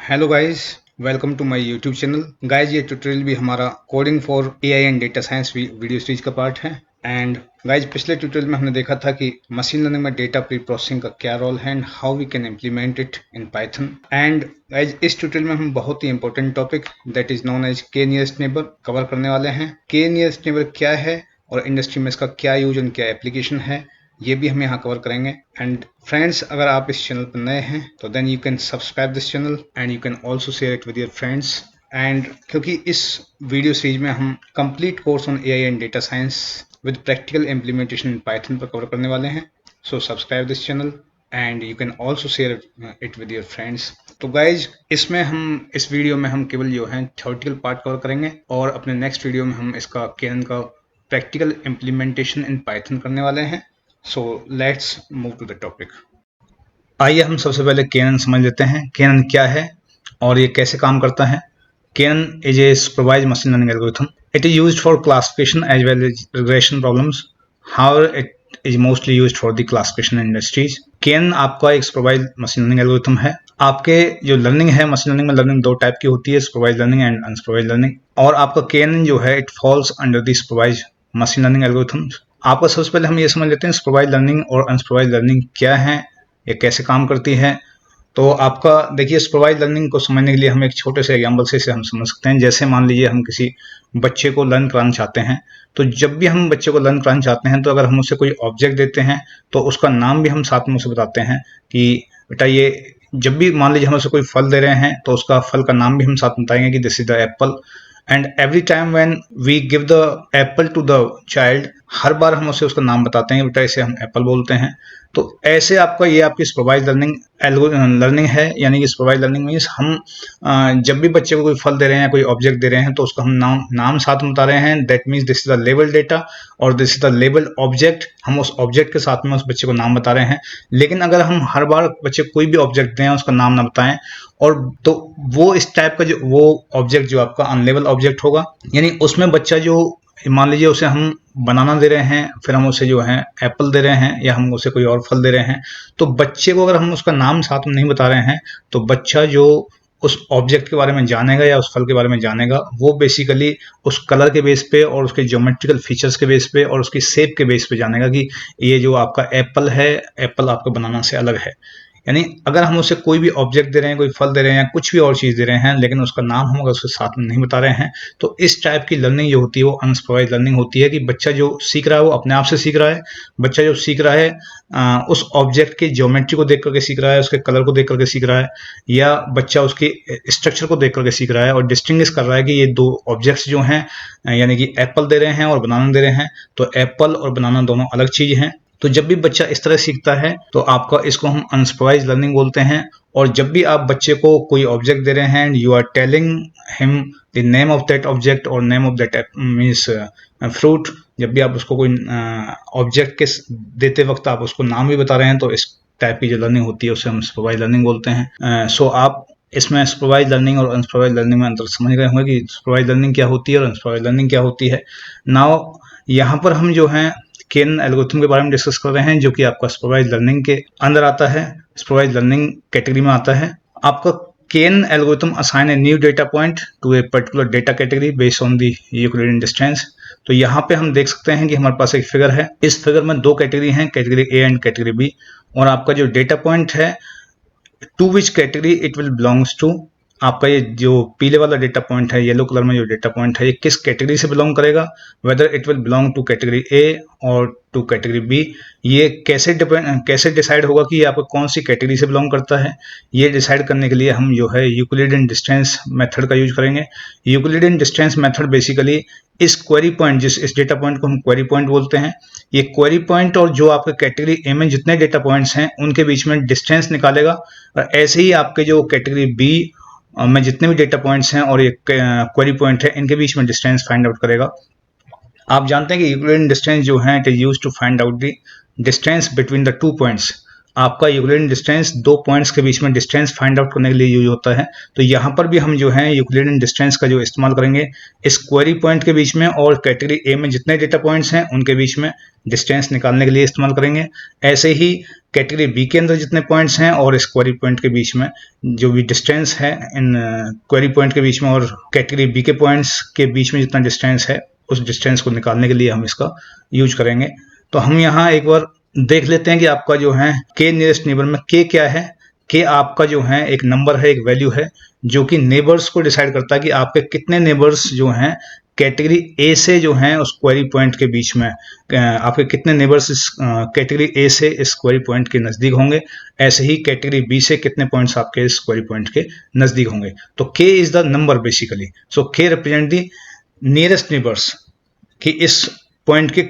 Hello guys, welcome to my YouTube channel. Guys, ये tutorial भी हमारा coding for AI and data science video series का part है। And guys, पिछले tutorial में हमने देखा था कि मशीन लर्निंग में डेटा प्री प्रोसेसिंग का क्या रोल है and how we can implement it in Python. And guys, इस ट्यूटोरियल में हम बहुत ही important topic that is known as K nearest neighbour cover करने वाले हैं। के नियरेस्ट नेबर क्या है और इंडस्ट्री में इसका क्या यूज एंड क्या एप्लीकेशन है, ये भी हम यहाँ कवर करेंगे। एंड फ्रेंड्स, अगर आप इस चैनल पर नए हैं तो then you can subscribe this channel and you can also share it with your friends. And क्योंकि इस वीडियो सीरीज में हम complete course on AI and data science with practical implementation in Python पर कवर करने वाले हैं, so subscribe this channel and you can also share it with your friends. तो गाइज, इस वीडियो में हम केवल जो है थ्योरेटिकल पार्ट कवर करेंगे और अपने नेक्स्ट वीडियो में हम इसका केनन का प्रैक्टिकल इम्प्लीमेंटेशन इन पाइथन करने वाले हैं। So let's move to the topic. आइए हम सबसे पहले केनन समझ लेते हैं। केनन क्या है और ये कैसे काम करता है। KNN is a supervised machine learning algorithm. It is used for classification as well as regression problems. However it is mostly used for the classification industries. KNN आपका एक सुपरवाइज्ड मशीन लर्निंग एल्गोरिथम है। आपके जो learning है, machine learning में learning दो type की होती है, supervised learning and unsupervised learning. और आपका केनन जो है it falls under the supervised machine learning algorithms. आपको सबसे पहले हम ये समझ लेते हैं सुपरवाइज्ड लर्निंग और अनसुपरवाइज्ड लर्निंग क्या है, ये कैसे काम करती है। तो आपका देखिए, सुपरवाइज्ड लर्निंग को समझने के लिए हम एक छोटे से एग्जांपल से इसे हम समझ सकते हैं। जैसे मान लीजिए हम किसी बच्चे को लर्न कराना चाहते हैं, तो जब भी हम बच्चे को लर्न कराना चाहते हैं तो अगर हम उसे कोई ऑब्जेक्ट देते हैं तो उसका नाम भी हम साथ में उसे बताते हैं कि बेटा ये, जब भी मान लीजिए हम उसे कोई फल दे रहे हैं तो उसका फल का नाम भी हम साथ बताएंगे कि this is the apple. And every time when we give the apple to the child, हर बार हम उसे उसका नाम बताते हैं, बेटा इसे हम एप्पल बोलते हैं। तो ऐसे आपका ये आपकी सुपरवाइज्ड लर्निंग है। यानी कि सुपरवाइज्ड लर्निंग मीन्स हम जब भी बच्चे को कोई फल दे रहे हैं, कोई ऑब्जेक्ट दे रहे हैं, तो उसका हम नाम साथ में बता रहे हैं। That means this is the label data और this is the label object. हम उस ऑब्जेक्ट के साथ में उस बच्चे को नाम बता रहे हैं। लेकिन अगर हम हर बार बच्चे को कोई भी ऑब्जेक्ट दें, उसका नाम ना बताएं, और तो वो इस टाइप का जो वो ऑब्जेक्ट जो आपका अनलेबल ऑब्जेक्ट होगा, यानी उसमें बच्चा जो, मान लीजिए उसे हम बनाना दे रहे हैं, फिर हम उसे जो है एप्पल दे रहे हैं या हम उसे कोई और फल दे रहे हैं, तो बच्चे को अगर हम उसका नाम साथ में नहीं बता रहे हैं तो बच्चा जो उस ऑब्जेक्ट के बारे में जानेगा या उस फल के बारे में जानेगा, वो बेसिकली उस कलर के बेस पे और उसके ज्योमेट्रिकल फीचर्स के बेस पे और उसकी शेप के बेस पे जानेगा कि ये जो आपका एप्पल है, एप्पल आपका बनाना से अलग है। यानी अगर हम उसे कोई भी ऑब्जेक्ट दे रहे हैं, कोई फल दे रहे हैं या कुछ भी और चीज दे रहे हैं, लेकिन उसका नाम हम अगर उसके साथ में नहीं बता रहे हैं, तो इस टाइप की लर्निंग जो होती है वो अनसुपरवाइज्ड लर्निंग होती है। कि बच्चा जो सीख रहा है वो अपने आप से सीख रहा है। बच्चा जो सीख रहा है उस ऑब्जेक्ट के ज्योमेट्री को देख करके सीख रहा है, उसके कलर को देख करके सीख रहा है, या बच्चा उसके स्ट्रक्चर को देख करके सीख रहा है और डिस्टिंग्विश कर रहा है कि ये दो ऑब्जेक्ट्स जो हैं, यानी कि एप्पल दे रहे हैं और बनाना दे रहे हैं, तो एप्पल और बनाना दोनों अलग चीज हैं। तो जब भी बच्चा इस तरह सीखता है तो आपका इसको हम अनसुपरवाइज्ड लर्निंग बोलते हैं। और जब भी आप बच्चे को कोई ऑब्जेक्ट दे रहे हैं and you are telling him the name of that object और name of that means fruit, जब भी आप उसको कोई ऑब्जेक्ट के देते वक्त आप उसको नाम भी बता रहे हैं, तो इस टाइप की जो लर्निंग होती है उसे हम सुपरवाइज्ड लर्निंग बोलते हैं। सो आप इसमें सुपरवाइज्ड लर्निंग और अनसुपरवाइज्ड लर्निंग में अंतर समझ गए होंगे कि सुपरवाइज्ड लर्निंग क्या होती है और अनसुपरवाइज्ड लर्निंग क्या होती है। नाउ यहाँ पर हम जो है केनन एल्गोरिथम के बारे में डिस्कस कर रहे हैं, जो कि आपका सुपरवाइज्ड लर्निंग के अंदर आता है, सुपरवाइज्ड लर्निंग कैटेगरी में आता है। आपका KNN algorithm assign a new data point to a particular data category based on the Euclidean distance. तो यहाँ पे हम देख सकते हैं कि हमारे पास एक फिगर है। इस फिगर में दो कैटेगरी हैं, category A and category B. और आपका जो डेटा पॉइंट है, to which category it will belongs to, आपका ये जो पीले वाला डेटा पॉइंट है, येलो कलर में जो डेटा पॉइंट है, ये किस कैटेगरी से बिलोंग करेगा, whether it will belong to category A और टू कैटेगरी बी। ये कैसे डिसाइड होगा कि ये आपको कौन सी कैटेगरी से बिलोंग करता है। ये डिसाइड करने के लिए हम जो है यूक्लिडियन डिस्टेंस मेथड का यूज करेंगे। यूक्लिडियन डिस्टेंस मेथड बेसिकली इस क्वेरी पॉइंट, इस डेटा पॉइंट को हम क्वेरी पॉइंट बोलते हैं। ये क्वेरी पॉइंट और जो आपके कैटेगरी ए में जितने डेटा पॉइंट्स हैं उनके बीच में डिस्टेंस निकालेगा, और ऐसे ही आपके जो कैटेगरी बी में जितने भी डेटा पॉइंट्स हैं और ये क्वेरी पॉइंट है, इनके बीच में डिस्टेंस फाइंड आउट करेगा। आप जानते हैं कि यूक्लिडियन डिस्टेंस जो है it is used to find out the distance between the two points. आपका यूक्लिडियन डिस्टेंस दो पॉइंट्स के बीच में डिस्टेंस फाइंड आउट करने के लिए यूज होता है। तो यहाँ पर भी हम जो है यूक्लिडियन डिस्टेंस का जो इस्तेमाल करेंगे इस क्वेरी पॉइंट के बीच में और कैटेगरी ए में जितने डेटा पॉइंट्स हैं उनके बीच में डिस्टेंस निकालने के लिए इस्तेमाल करेंगे। ऐसे ही कैटेगरी बी के अंदर जितने पॉइंट्स हैं और इस क्वेरी पॉइंट के बीच में जो भी डिस्टेंस है इन क्वेरी पॉइंट के बीच में और कैटेगरी बी के पॉइंट्स के बीच में जितना डिस्टेंस है उस डिस्टेंस को निकालने के लिए हम इसका यूज करेंगे। तो हम यहाँ एक बार देख लेते हैं कि आपका जो है के नियरेस्ट नेबर में के क्या है। के आपका जो है एक नंबर है, एक वैल्यू है जो कि नेबर्स को डिसाइड करता है कि आपके कितने नेबर्स जो हैं कैटेगरी ए से जो हैं उस क्वेरी पॉइंट के बीच में, आपके कितने नेबर्स इस कैटेगरी ए से इस क्वेरी पॉइंट के नज़दीक होंगे। ऐसे ही कैटेगरी बी से कितने पॉइंट्स आपके इस क्वेरी पॉइंट के नज़दीक होंगे। तो के इज द नंबर बेसिकली। सो के रिप्रेजेंट द नियरेस्ट नेबर्स कि इस पॉइंट के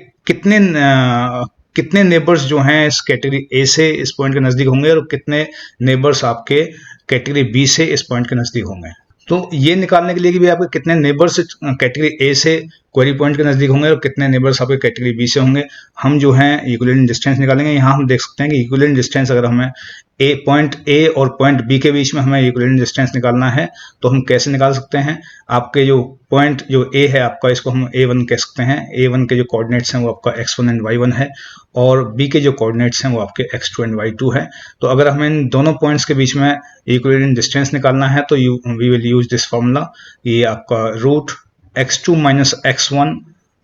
कितने नेबर्स जो हैं इस कैटेगरी ए से इस पॉइंट के नज़दीक होंगे और कितने नेबर्स आपके कैटेगरी बी से इस पॉइंट के नज़दीक होंगे। तो ये निकालने के लिए कि भी आपके कितने नेबर्स कैटेगरी ए से क्वेरी पॉइंट के नज़दीक होंगे और कितने नेबर्स आपके कैटेगरी बी से होंगे, हम जो है इक्विवेलेंट डिस्टेंस निकालेंगे। यहाँ हम देख सकते हैं कि इक्विवेलेंट डिस्टेंस अगर हमें पॉइंट ए और पॉइंट बी के बीच में हमें इक्विवेलेंट डिस्टेंस निकालना है तो हम कैसे निकाल सकते हैं। आपके जो पॉइंट जो ए है आपका, इसको हम A1 कह सकते हैं। A1 के जो कोऑर्डिनेट्स हैं वो आपका x1 एंड y1 है और B के जो कोऑर्डिनेट्स हैं वो आपके x2 एंड y2 है। तो अगर हमें इन दोनों पॉइंट्स के बीच में इक्विवेलेंट डिस्टेंस निकालना है तो we will use this formula. ये आपका रूट x2 माइनस x1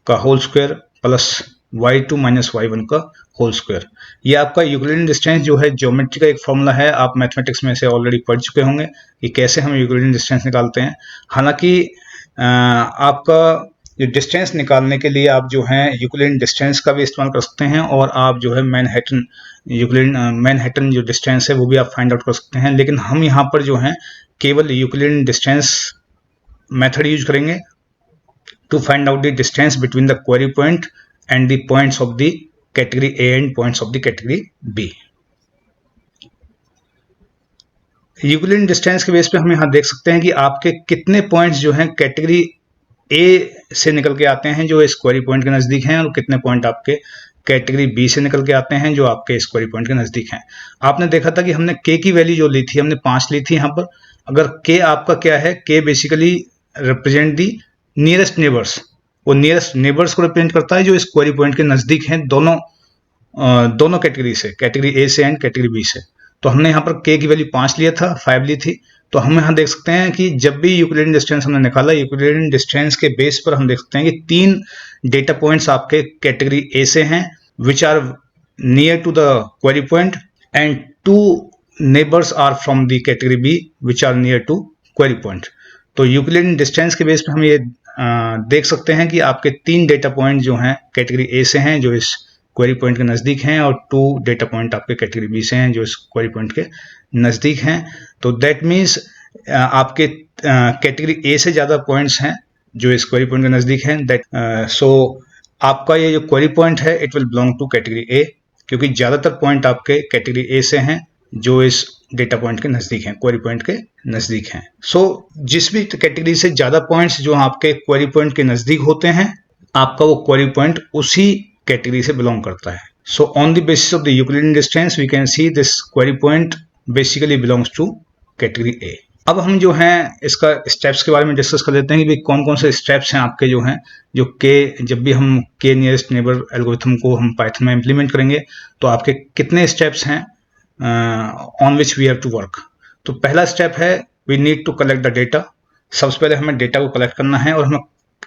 का whole square plus y2 minus y1 का होल स्क्वायर। ये आपका इक्विवेलेंट डिस्टेंस जो है ज्योमेट्री का एक फॉर्मूला है। आप मैथमेटिक्स में से ऑलरेडी पढ़ चुके होंगे कि कैसे हम इक्विवेलेंट डिस्टेंस निकालते हैं। हालांकि आपका जो डिस्टेंस निकालने के लिए आप जो है यूक्लिडियन डिस्टेंस का भी इस्तेमाल कर सकते हैं और आप जो है मैनहट्टन जो डिस्टेंस है वो भी आप फाइंड आउट कर सकते हैं। लेकिन हम यहाँ पर जो है केवल यूक्लिडियन डिस्टेंस मेथड यूज करेंगे to find out the distance between the query point and the points of the category A and points of the category B। Euclidean distance के बेस पे हम यहाँ देख सकते हैं कि आपके कितने पॉइंट्स जो हैं कैटेगरी ए से निकल के आते हैं जो इस क्वेरी पॉइंट के नज़दीक हैं और कितने पॉइंट आपके कैटेगरी बी से निकल के आते हैं जो आपके इस क्वेरी पॉइंट के नज़दीक हैं। आपने देखा था कि हमने के की वैल्यू जो ली थी हमने 5 ली थी यहाँ पर। अगर के आपका क्या है, के basically represent the nearest neighbours, वो नियरेस्ट नेबर्स को रिप्रेजेंट करता है जो इस क्वेरी पॉइंट के नज़दीक हैं दोनों कैटेगरी से, कैटेगरी ए से एंड कैटेगरी बी से। तो हमने यहाँ पर के की वैल्यू 5 लिया था, 5 ली थी। तो हम यहाँ देख सकते हैं कि जब भी यूक्लिडियन डिस्टेंस हमने निकाला, यूक्लिडियन डिस्टेंस के बेस पर हम देख सकते हैं कि 3 डेटा पॉइंट्स आपके कैटेगरी ए से हैं which are near to the query point and 2 neighbours are from the category B which are near to query point. तो यूक्लिडियन डिस्टेंस के बेस पर हम ये देख सकते हैं कि आपके 3 डेटा पॉइंट जो हैं कैटेगरी ए से हैं जो इस क्वेरी पॉइंट के नज़दीक हैं और 2 डेटा पॉइंट आपके कैटेगरी बी से हैं जो इस क्वेरी पॉइंट के नज़दीक हैं। तो दैट मीन्स आपके कैटेगरी ए से ज़्यादा पॉइंट्स हैं जो इस क्वेरी पॉइंट के नज़दीक हैं। दैट सो आपका ये जो क्वेरी पॉइंट है it will belong to category A, क्योंकि ज़्यादातर पॉइंट आपके कैटेगरी ए से हैं जो इस डेटा पॉइंट के नज़दीक हैं, क्वेरी पॉइंट के नज़दीक हैं। सो जिस भी कैटेगरी से ज़्यादा पॉइंट्स जो आपके क्वेरी पॉइंट के नज़दीक होते हैं आपका वो क्वेरी पॉइंट उसी कैटेगरी से बिलोंग करता है। So on the basis of the Euclidean distance we can see this query point basically belongs to category A. अब हम जो हैं इसका स्टेप्स के बारे में डिस्कस कर लेते हैं कि भाई कौन कौन से स्टेप्स हैं आपके जो हैं जो के जब भी हम के नियरेस्ट नेबर एल्गोरिथम को हम पाइथन में इम्प्लीमेंट करेंगे तो आपके कितने स्टेप्स हैं on which we have to work. तो पहला स्टेप है we need to collect the data. सबसे पहले हमें डेटा को कलेक्ट करना है और हमें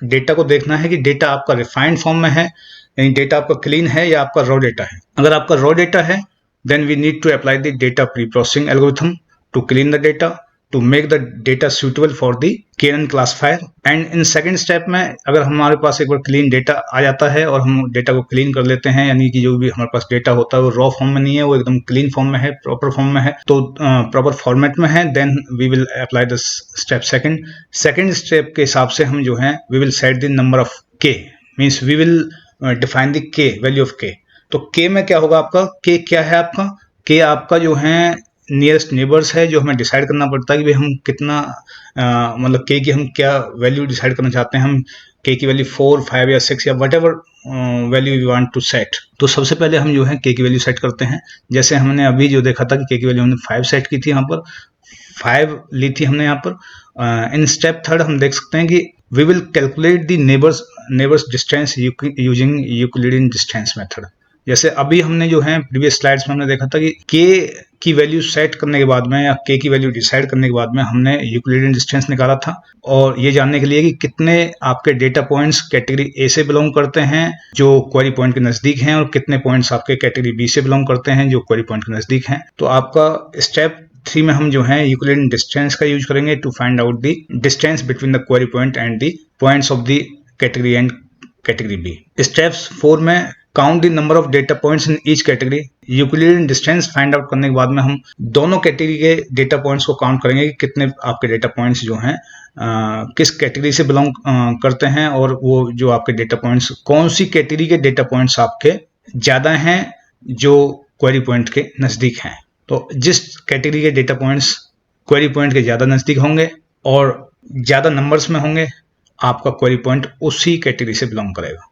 डेटा को देखना है कि डेटा आपका रिफाइंड फॉर्म में है यानी डेटा आपका क्लीन है या आपका रॉ डेटा है। अगर आपका रॉ डेटा है then we need to apply the data pre processing algorithm to clean the data to make the data suitable for the KNN classifier। and in second step में अगर हमारे पास एक बार clean data आ जाता है और हम data को क्लीन कर लेते हैं यानी कि जो भी हमारे पास डेटा होता है वो रॉ फॉर्म में नहीं है, वो एकदम क्लीन फॉर्म में है, प्रॉपर फॉर्म में है, तो प्रॉपर फॉर्मेट में है, then we will apply the step second step के हिसाब से हम जो है we will set the number of K, means we will define the K value of K. तो के में क्या होगा आपका, के क्या है आपका, के आपका जो है नियरेस्ट नेबर्स है जो हमें डिसाइड करना पड़ता है कि भाई हम कितना मतलब के की हम क्या वैल्यू डिसाइड करना चाहते हैं। हम के की वैल्यू 4, 5 या 6 या whatever value you want to set. तो सबसे पहले हम जो है के की वैल्यू सेट करते हैं। जैसे हमने अभी जो देखा था कि के की वैल्यू हमने 5 सेट की थी, यहाँ पर 5 ली थी हमने यहाँ पर। इन स्टेप थर्ड हम देख सकते हैं कि we will calculate the neighbours distance using Euclidean distance method. जैसे अभी हमने जो है प्रीवियस स्लाइड्स में हमने देखा था कि के की वैल्यू सेट करने के बाद में या के की वैल्यू डिसाइड करने के बाद में हमने यूक्लिडियन डिस्टेंस निकाला था, और ये जानने के लिए कि कितने आपके डेटा पॉइंट्स कैटेगरी ए से बिलोंग करते हैं जो क्वेरी पॉइंट के नजदीक हैं, और कितने पॉइंट्स आपके कैटेगरी बी से बिलोंग करते हैं जो क्वेरी पॉइंट के नजदीक हैं। तो आपका स्टेप 3 में हम जो है यूक्लिडियन डिस्टेंस का यूज करेंगे to find out the distance between the query point and the points of the category and category B. Steps 4 में count the number of data points in each category. Euclidean distance find out करने के बाद में हम दोनों category के data points को count करेंगे कि कितने आपके डेटा पॉइंट्स जो हैं किस कैटेगरी से बिलोंग करते हैं, और वो जो आपके डेटा पॉइंट्स कौन सी कैटेगरी के डेटा पॉइंट्स आपके ज्यादा हैं जो क्वेरी पॉइंट के नजदीक हैं। तो जिस कैटेगरी के डेटा पॉइंट्स क्वेरी पॉइंट के ज्यादा नजदीक होंगे और ज्यादा नंबर्स में होंगे, आपका क्वेरी पॉइंट उसी कैटेगरी से बिलोंग करेगा।